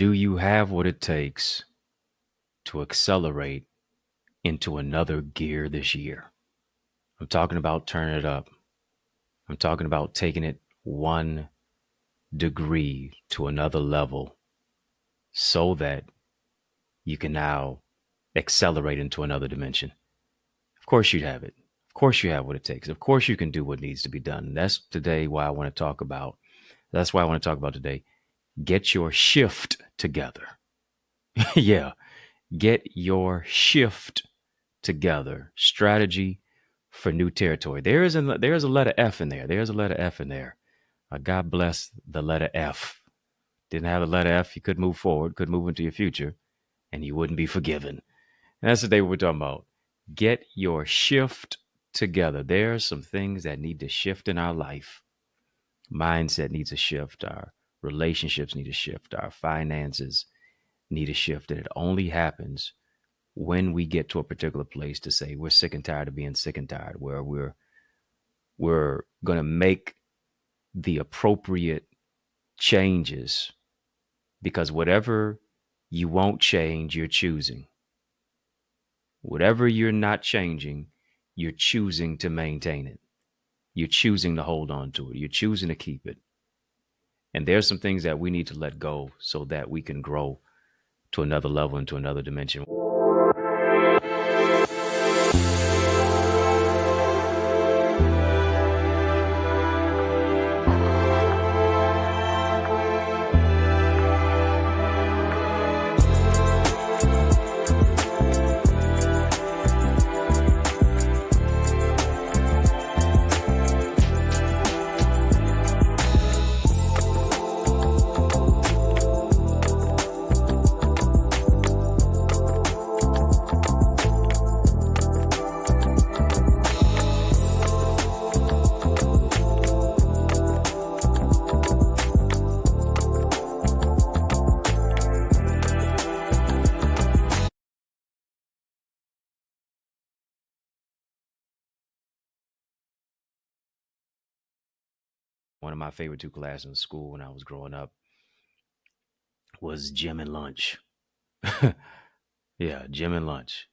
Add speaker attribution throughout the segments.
Speaker 1: Do you have what it takes to accelerate into another gear this year? I'm talking about turning it up. I'm talking about taking it 1 degree to another level so that you can now accelerate into another dimension. Of course, you'd have it. Of course, you have what it takes. Of course, you can do what needs to be done. That's today why I want to talk about. That's why I want to talk about today. Get your shift together. Yeah, get your shift together. Strategy for new territory. There's a letter F in there. There's a letter F in there. God bless the letter F. Didn't have the letter F, you could move forward, could move into your future, and you wouldn't be forgiven. And that's the day we're talking about. Get your shift together. There are some things that need to shift in our life. Mindset needs a shift. Our relationships need a shift. Our finances need a shift. And it only happens when we get to a particular place to say we're sick and tired of being sick and tired, where we're going to make the appropriate changes, because whatever you won't change, you're choosing. Whatever you're not changing, you're choosing to maintain it. You're choosing to hold on to it. You're choosing to keep it. And there's some things that we need to let go so that we can grow to another level and to another dimension. One of my favorite 2 classes in school when I was growing up was gym and lunch. Yeah, gym and lunch.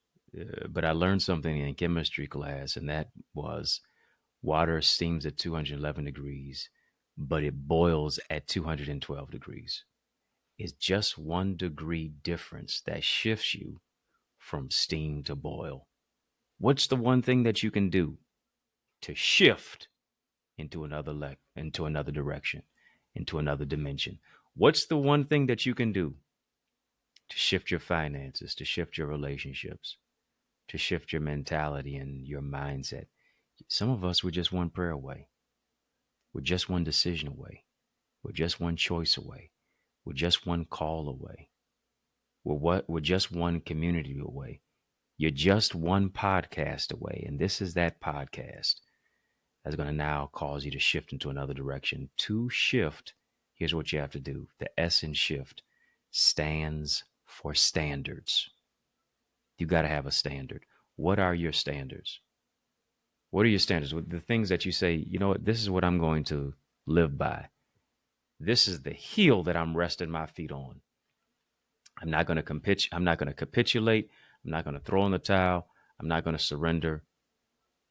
Speaker 1: But I learned something in chemistry class, and that was water steams at 211 degrees, but it boils at 212 degrees. It's just 1 degree difference that shifts you from steam to boil. What's the one thing that you can do to shift into into another direction, into another dimension? What's the one thing that you can do to shift your finances, to shift your relationships, to shift your mentality and your mindset? Some of us were just one prayer away. We're just one decision away. We're just one choice away. We're just one call away. We're just one community away. You're just one podcast away. And this is that podcast that's going to now cause you to shift into another direction. To shift, here's what you have to do. The S in shift stands for standards. You got to have a standard. What are your standards? What are your standards? The things that you say, you know what, this is what I'm going to live by. This is the heel that I'm resting my feet on. I'm not going to capitulate. I'm not going to throw in the towel. I'm not going to surrender.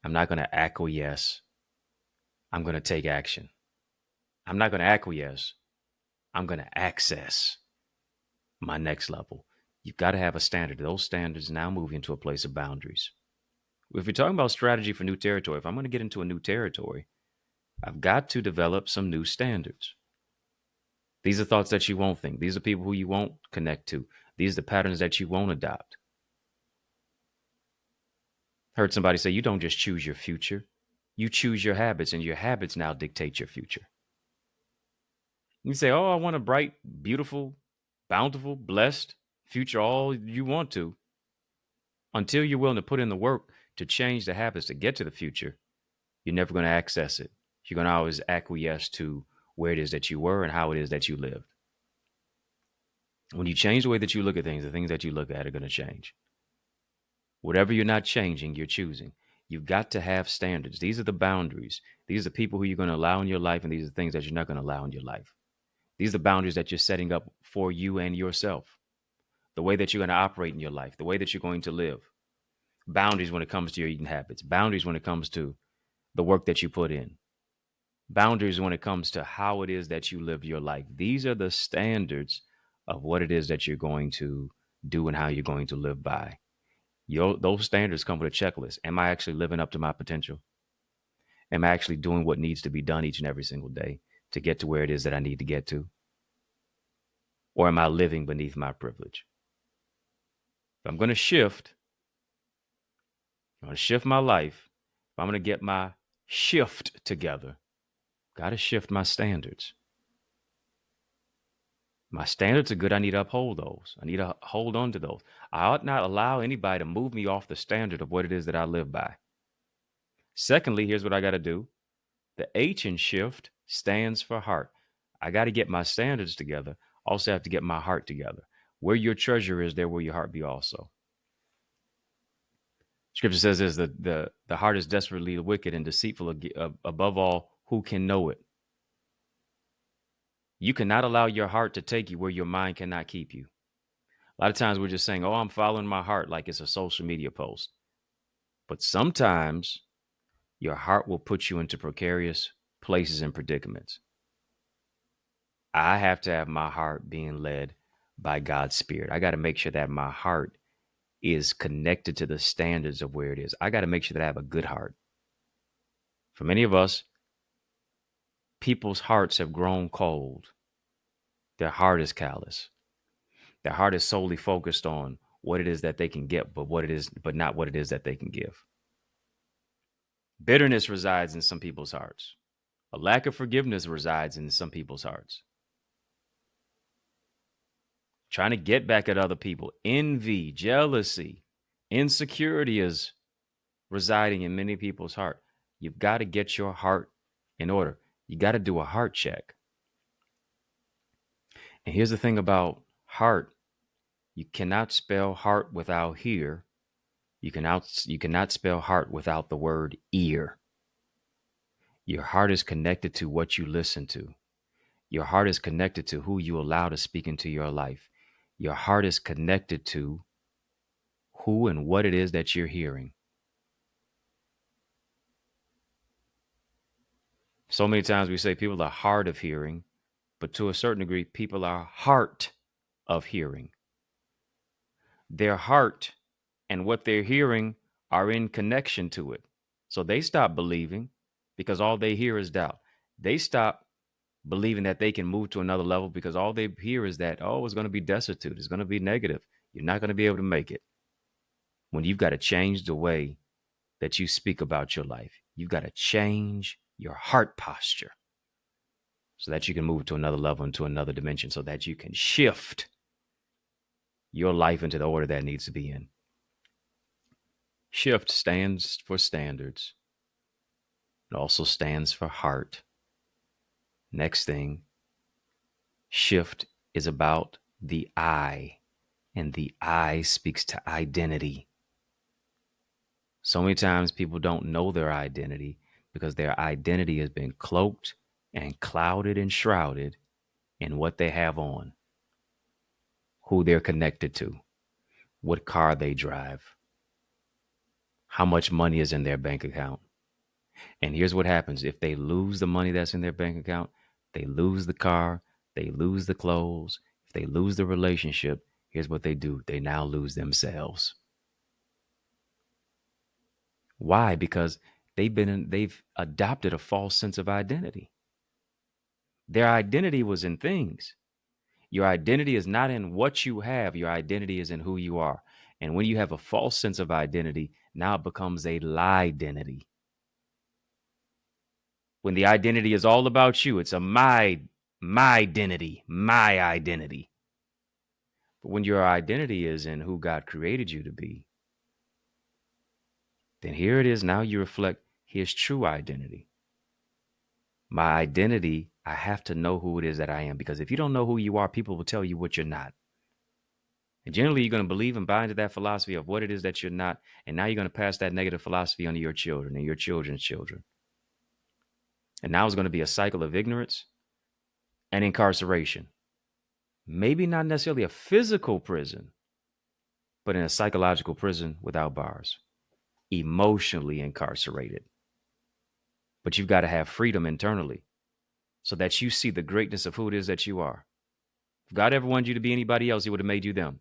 Speaker 1: I'm not going to acquiesce. I'm going to take action. I'm not going to acquiesce. I'm going to access my next level. You've got to have a standard. Those standards now move into a place of boundaries. If you're talking about strategy for new territory, if I'm going to get into a new territory, I've got to develop some new standards. These are thoughts that you won't think. These are people who you won't connect to. These are the patterns that you won't adopt. Heard somebody say, you don't just choose your future. You choose your habits, and your habits now dictate your future. You say, oh, I want a bright, beautiful, bountiful, blessed future, all you want to. Until you're willing to put in the work to change the habits to get to the future, you're never going to access it. You're going to always acquiesce to where it is that you were and how it is that you lived. When you change the way that you look at things, the things that you look at are going to change. Whatever you're not changing, you're choosing. You've got to have standards. These are the boundaries. These are the people who you're going to allow in your life, and these are the things that you're not going to allow in your life. These are the boundaries that you're setting up for you and yourself, the way that you're going to operate in your life, the way that you're going to live. Boundaries when it comes to your eating habits, boundaries when it comes to the work that you put in, boundaries when it comes to how it is that you live your life. These are the standards of what it is that you're going to do and how you're going to live by. Those standards come with a checklist. Am I actually living up to my potential? Am I actually doing what needs to be done each and every single day to get to where it is that I need to get to? Or am I living beneath my privilege? If I'm going to shift, I'm going to shift my life. If I'm going to get my shift together, got to shift my standards. My standards are good. I need to uphold those. I need to hold on to those. I ought not allow anybody to move me off the standard of what it is that I live by. Secondly, here's what I got to do. The H in shift stands for heart. I got to get my standards together. Also have to get my heart together. Where your treasure is, there will your heart be also. Scripture says this, the heart is desperately wicked and deceitful above all, who can know it? You cannot allow your heart to take you where your mind cannot keep you. A lot of times we're just saying, oh, I'm following my heart like it's a social media post. But sometimes your heart will put you into precarious places and predicaments. I have to have my heart being led by God's Spirit. I got to make sure that my heart is connected to the standards of where it is. I got to make sure that I have a good heart. For many of us, people's hearts have grown cold. Their heart is callous. Their heart is solely focused on what it is that they can get, but not what it is that they can give. Bitterness resides in some people's hearts. A lack of forgiveness resides in some people's hearts. Trying to get back at other people, envy, jealousy, insecurity is residing in many people's heart. You've got to get your heart in order. You got to do a heart check. And here's the thing about heart. You cannot spell heart without hear. You cannot spell heart without the word ear. Your heart is connected to what you listen to. Your heart is connected to who you allow to speak into your life. Your heart is connected to who and what it is that you're hearing. So many times we say people are hard of hearing, but to a certain degree, people are heart of hearing. Their heart and what they're hearing are in connection to it. So they stop believing because all they hear is doubt. They stop believing that they can move to another level because all they hear is that, oh, it's going to be destitute. It's going to be negative. You're not going to be able to make it. When you've got to change the way that you speak about your life, you've got to change your heart posture so that you can move to another level, into another dimension, so that you can shift your life into the order that needs to be in. Shift stands for standards. It also stands for heart. Next thing, shift is about the I, and the I speaks to identity. So many times people don't know their identity because their identity has been cloaked and clouded and shrouded in what they have on, who they're connected to, what car they drive, how much money is in their bank account. And here's what happens. If they lose the money that's in their bank account, they lose the car, they lose the clothes. If they lose the relationship, here's what they do. They now lose themselves. Why? Because they've adopted a false sense of identity. Their identity was in things. Your identity is not in what you have. Your identity is in who you are. And when you have a false sense of identity, now it becomes a lie identity. When the identity is all about you, it's a my identity, my identity. But when your identity is in who God created you to be, then here it is. Now you reflect his true identity. My identity, I have to know who it is that I am, because if you don't know who you are, people will tell you what you're not. And generally, you're going to believe and buy into that philosophy of what it is that you're not. And now you're going to pass that negative philosophy on to your children and your children's children. And now it's going to be a cycle of ignorance and incarceration. Maybe not necessarily a physical prison, but in a psychological prison without bars, emotionally incarcerated. But you've got to have freedom internally so that you see the greatness of who it is that you are. If God ever wanted you to be anybody else, he would have made you them.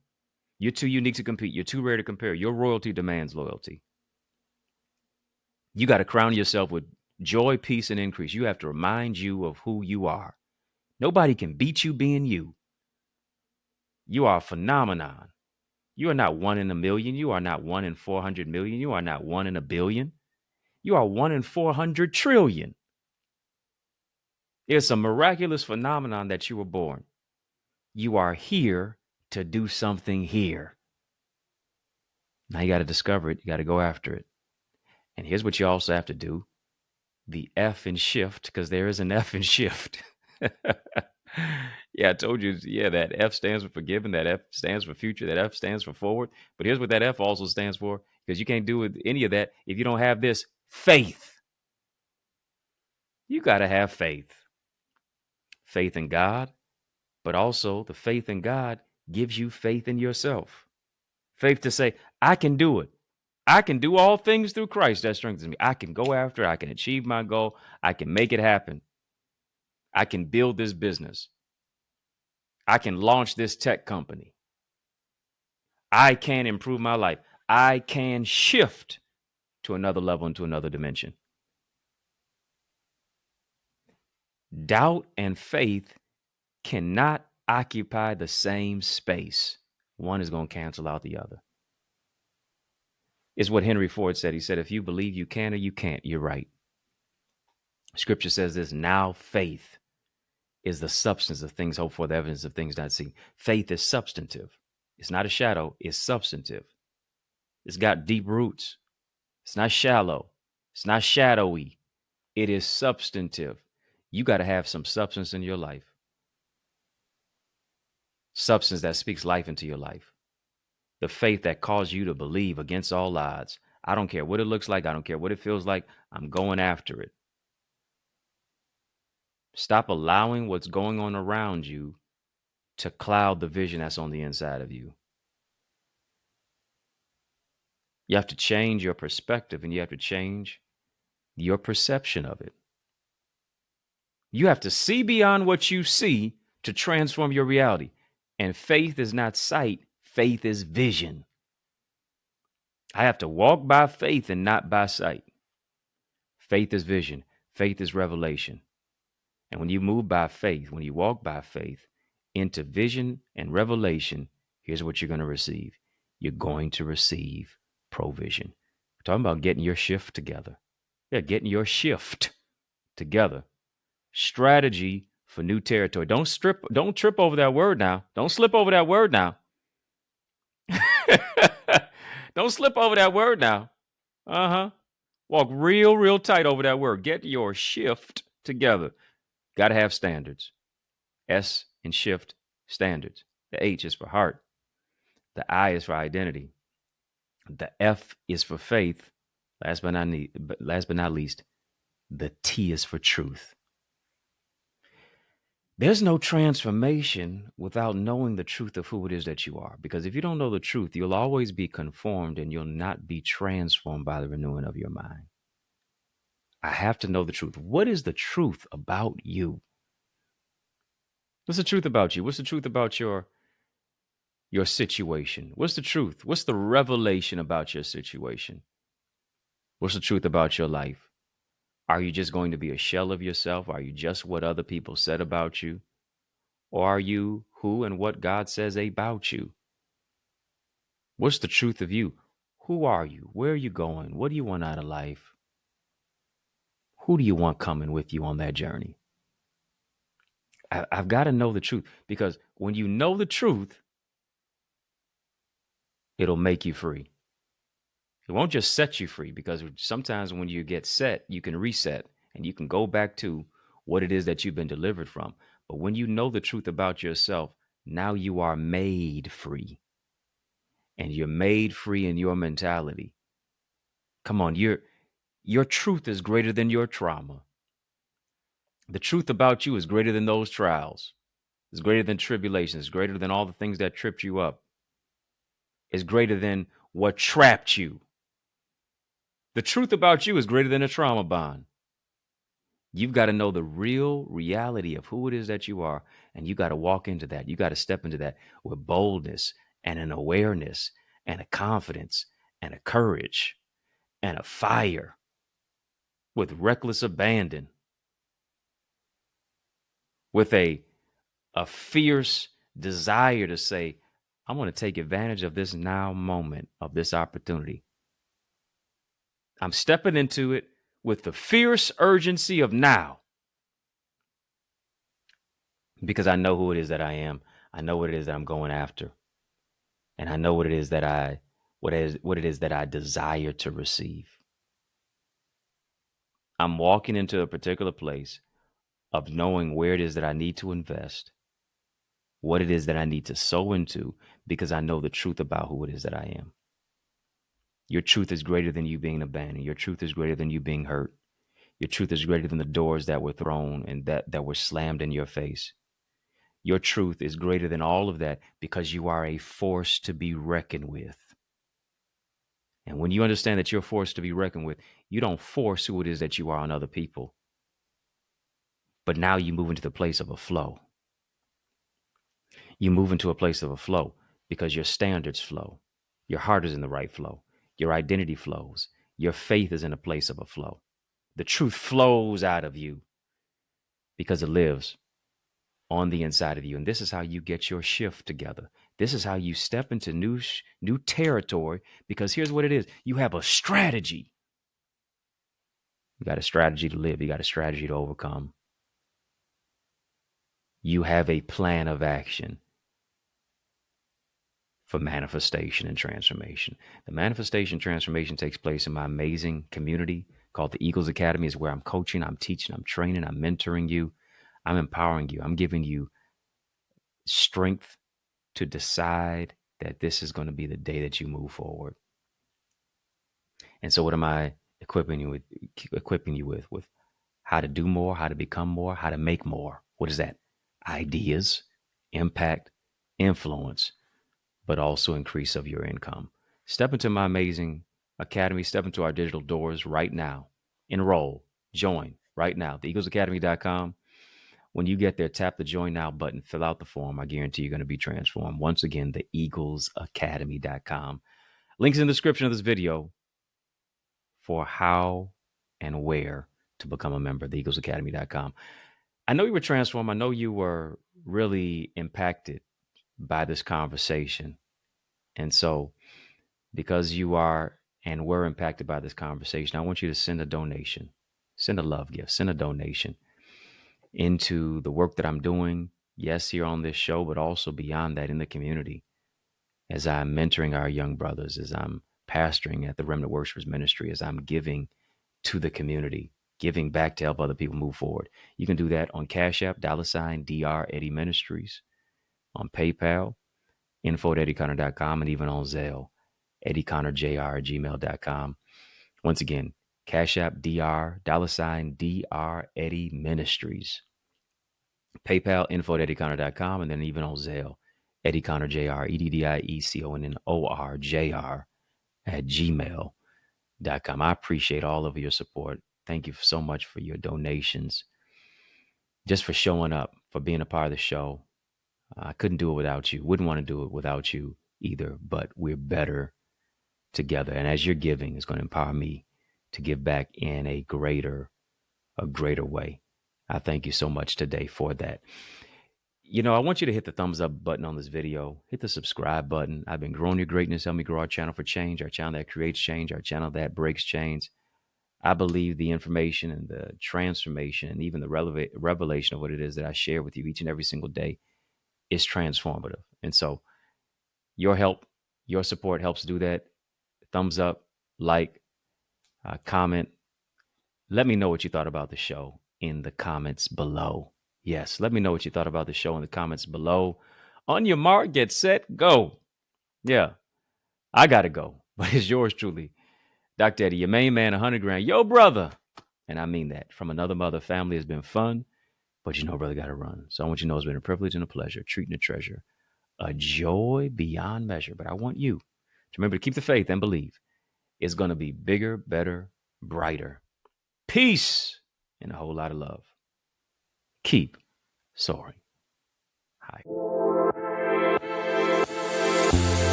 Speaker 1: You're too unique to compete. You're too rare to compare. Your royalty demands loyalty. You got to crown yourself with joy, peace, and increase. You have to remind you of who you are. Nobody can beat you being you. You are a phenomenon. You are not one in a million. You are not one in 400 million. You are not one in a billion. You are one in 400 trillion. It's a miraculous phenomenon that you were born. You are here to do something here. Now you got to discover it. You got to go after it. And here's what you also have to do: the F in shift, because there is an F in shift. Yeah, I told you. Yeah, that F stands for forgiven. That F stands for future. That F stands for forward. But here's what that F also stands for, because you can't do any of that if you don't have this faith. You got to have faith. Faith in God, but also the faith in God gives you faith in yourself. Faith to say, I can do it. I can do all things through Christ that strengthens me. I can go after it. I can achieve my goal. I can make it happen. I can build this business. I can launch this tech company. I can improve my life. I can shift to another level, into another dimension. Doubt and faith cannot occupy the same space. One is going to cancel out the other. It's what Henry Ford said. He said, if you believe you can or you can't, you're right. Scripture says this: now faith is the substance of things hoped for, the evidence of things not seen. Faith is substantive. It's not a shadow. It's substantive. It's got deep roots. It's not shallow. It's not shadowy. It is substantive. You got to have some substance in your life. Substance that speaks life into your life. The faith that calls you to believe against all odds. I don't care what it looks like. I don't care what it feels like. I'm going after it. Stop allowing what's going on around you to cloud the vision that's on the inside of you. You have to change your perspective, and you have to change your perception of it. You have to see beyond what you see to transform your reality. And faith is not sight. Faith is vision. I have to walk by faith and not by sight. Faith is vision. Faith is revelation. And when you move by faith, when you walk by faith into vision and revelation, here's what you're going to receive. You're going to receive provision. We're talking about getting your shift together. Yeah, getting your shift together. Strategy for new territory. Don't trip over that word now. Don't slip over that word now. Don't slip over that word now. Walk real tight over that word. Get your shift together. Got to have standards. S in shift, standards. The H is for heart. The I is for identity. The F is for faith. Last but not least, the T is for truth. There's no transformation without knowing the truth of who it is that you are. Because if you don't know the truth, you'll always be conformed and you'll not be transformed by the renewing of your mind. I have to know the truth. What is the truth about you? What's the truth about you? What's the truth about your situation? What's the truth? What's the revelation about your situation? What's the truth about your life? Are you just going to be a shell of yourself? Are you just what other people said about you? Or are you who and what God says about you? What's the truth of you? Who are you? Where are you going? What do you want out of life? Who do you want coming with you on that journey? I've got to know the truth, because when you know the truth, it'll make you free. It won't just set you free, because sometimes when you get set, you can reset and you can go back to what it is that you've been delivered from. But when you know the truth about yourself, now you are made free. And you're made free in your mentality. Come on, your truth is greater than your trauma. The truth about you is greater than those trials. It's greater than tribulations. It's greater than all the things that tripped you up. It's greater than what trapped you. The truth about you is greater than a trauma bond. You've got to know the real reality of who it is that you are, and you got to walk into that. You got to step into that with boldness and an awareness and a confidence and a courage and a fire, with reckless abandon, with a fierce desire to say, I'm going to take advantage of this now moment, of this opportunity. I'm stepping into it with the fierce urgency of now, because I know who it is that I am. I know what it is that I'm going after. And I know what it is that I desire to receive. I'm walking into a particular place of knowing where it is that I need to invest, what it is that I need to sow into, because I know the truth about who it is that I am. Your truth is greater than you being abandoned. Your truth is greater than you being hurt. Your truth is greater than the doors that were thrown and that were slammed in your face. Your truth is greater than all of that, because you are a force to be reckoned with. And when you understand that you're a force to be reckoned with, you don't force who it is that you are on other people. But now you move into the place of a flow. You move into a place of a flow because your standards flow. Your heart is in the right flow. Your identity flows. Your faith is in a place of a flow. The truth flows out of you because it lives on the inside of you. And this is how you get your shift together. This is how you step into new territory, because here's what it is. You have a strategy. You got a strategy to live. You got a strategy to overcome. You have a plan of action for manifestation and transformation. The manifestation transformation takes place in my amazing community called the Eagles Academy. Is where I'm coaching, I'm teaching, I'm training, I'm mentoring you, I'm empowering you, I'm giving you strength to decide that this is going to be the day that you move forward. And so what am I equipping you with? With how to do more, how to become more, how to make more. What is that? Ideas, impact, influence, but also increase of your income. Step into my amazing academy. Step into our digital doors right now. Enroll, join right now. TheEaglesAcademy.com. When you get there, tap the join now button, fill out the form. I guarantee you're going to be transformed. Once again, TheEaglesAcademy.com. Links in the description of this video for how and where to become a member. TheEaglesAcademy.com. I know you were transformed. I know you were really impacted by this conversation. And so, because you are and were impacted by this conversation, I want you to send a donation, send a love gift, send a donation into the work that I'm doing. Yes, here on this show, but also beyond that in the community, as I'm mentoring our young brothers, as I'm pastoring at the Remnant Worshipers Ministry, as I'm giving to the community, giving back to help other people move forward. You can do that on Cash App, $Dr. Eddie Ministries, on PayPal, info@EddieConnor.com, and even on Zelle, EddieConnorJr@gmail.com. Once again, Cash App, $Dr. Eddie Ministries. PayPal, info@EddieConnor.com, and then even on Zelle, EddieConnorJr, EddieConnorJr @gmail.com. I appreciate all of your support. Thank you so much for your donations, just for showing up, for being a part of the show. I couldn't do it without you. Wouldn't want to do it without you either, but we're better together. And as you're giving, it's going to empower me to give back in a greater way. I thank you so much today for that. You know, I want you to hit the thumbs up button on this video. Hit the subscribe button. I've been growing your greatness. Help me grow our channel for change, our channel that creates change, our channel that breaks chains. I believe the information and the transformation and even the revelation of what it is that I share with you each and every single day is transformative. And so your help, your support helps do that. Thumbs up, like, comment. Let me know what you thought about the show in the comments below. Yes, let me know what you thought about the show in the comments below. On your mark, get set, go. Yeah, I got to go, but it's yours truly. Dr. Eddie, your main man, 100 grand. Yo, brother. And I mean that. From another mother family has been fun. But brother, got to run. So I want you to know it's been a privilege and a pleasure, treating a treasure, a joy beyond measure. But I want you to remember to keep the faith and believe it's going to be bigger, better, brighter. Peace and a whole lot of love. Keep soaring high.